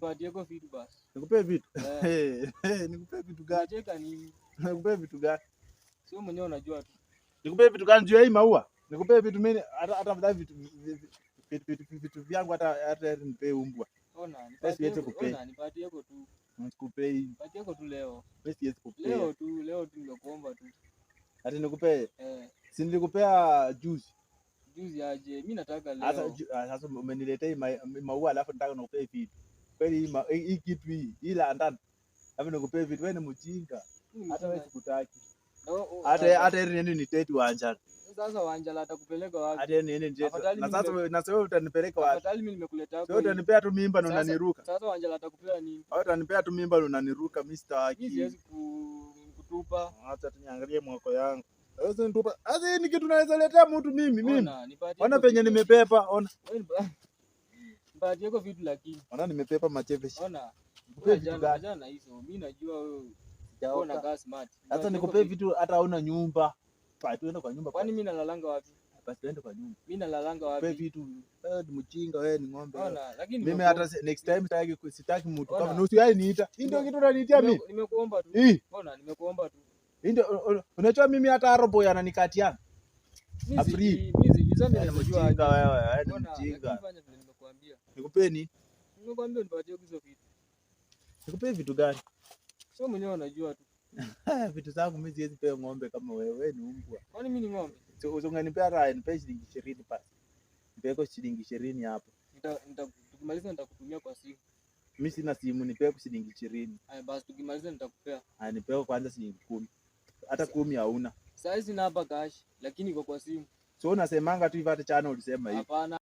nipatie kwa vitu basi. Nikupe vitu? Nikupe vitu gani? Unacheka nini? Nikupe vitu gani? Sio mwenyewe unajua tu. Nikupe vitu gani juu ya hii maua? Nikupe vitu mimi hata vitu vyangu hata nipe umbwa. Ona, nipatie kwa tu. Nikupe. Nipatie kwa tu leo. Mimi siwezi kupe. Leo tu nimekuomba tu. Ati nikupe? Si nilikupea juzi. Juzi aje? Mimi nataka leo. Sasa umeniletea maua alafu nataka nikupe vitu. Kweli hii kitu hii la ndani. Alafu nikupe vitu, wewe ni mjinga. Hata wewe sikutaki. Hata nini ni tete Wanjala. Sasa Wanjala atakupeleka wapi? Hata nini ndio. Na sasa wewe utanipeleka wapi? Afadhali mimi nimekuletea hapo. Wewe utanipea tu mimba na unaniruka. Sasa Wanjala atakupea nini? Wewe utanipea tu mimba na unaniruka, Mr. Haki. Mimi siwezi kutupa. Acha tuniangalie mwako yangu. Sasa nitupa. Sasa ni kitu naweza letea mtu mimi. Ona penye nimepepa, ona. Nipatie kwa vitu lakini. Ona nimepepa macheveshi. Ona. Jana hizo. Mimi najua wewe unaona gas smart. Sasa nikupe vitu hata hauna nyumba. Tuende kwa nyumba. Kwani mimi nalalanga wapi? Basi tuende kwa nyumba. Mimi nalalanga wapi? Nikupe vitu. Wewe ni mjinga, wewe ni ng'ombe. Ona, lakini mimi hata next time sitaki mtu kama nusu yai niita. Hii ndio kitu unaniitia mimi. Nimekuomba tu. Ona, nimekuomba tu. Hii ndio unachua mimi hata robo yananikatiana. Mimi najua mjinga wewe ni mjinga. Nimekuambia. Nikupe nini? Nimekuambia nipatie hizo vitu. Nikupe vitu gani? Sio mwenyewe unajua tu. Vitu zangu mimi siwezi pea ng'ombe kama wewe ni umbwa. Kwani mimi ni ng'ombe? Unganipea raha nipe shilingi 20 basi. Nipeko shilingi 20 hapo. Tukimaliza nitakutumia kwa simu. Mimi sina simu, nipeko shilingi 20. Haya basi tukimaliza nitakupea. Haya nipeko kwanza shilingi 10. Hata 10 hauna. Sasa sina hapa cash, lakini iko kwa simu. So unasemanga tu hivi hata chana ulisema hivi. Hapana.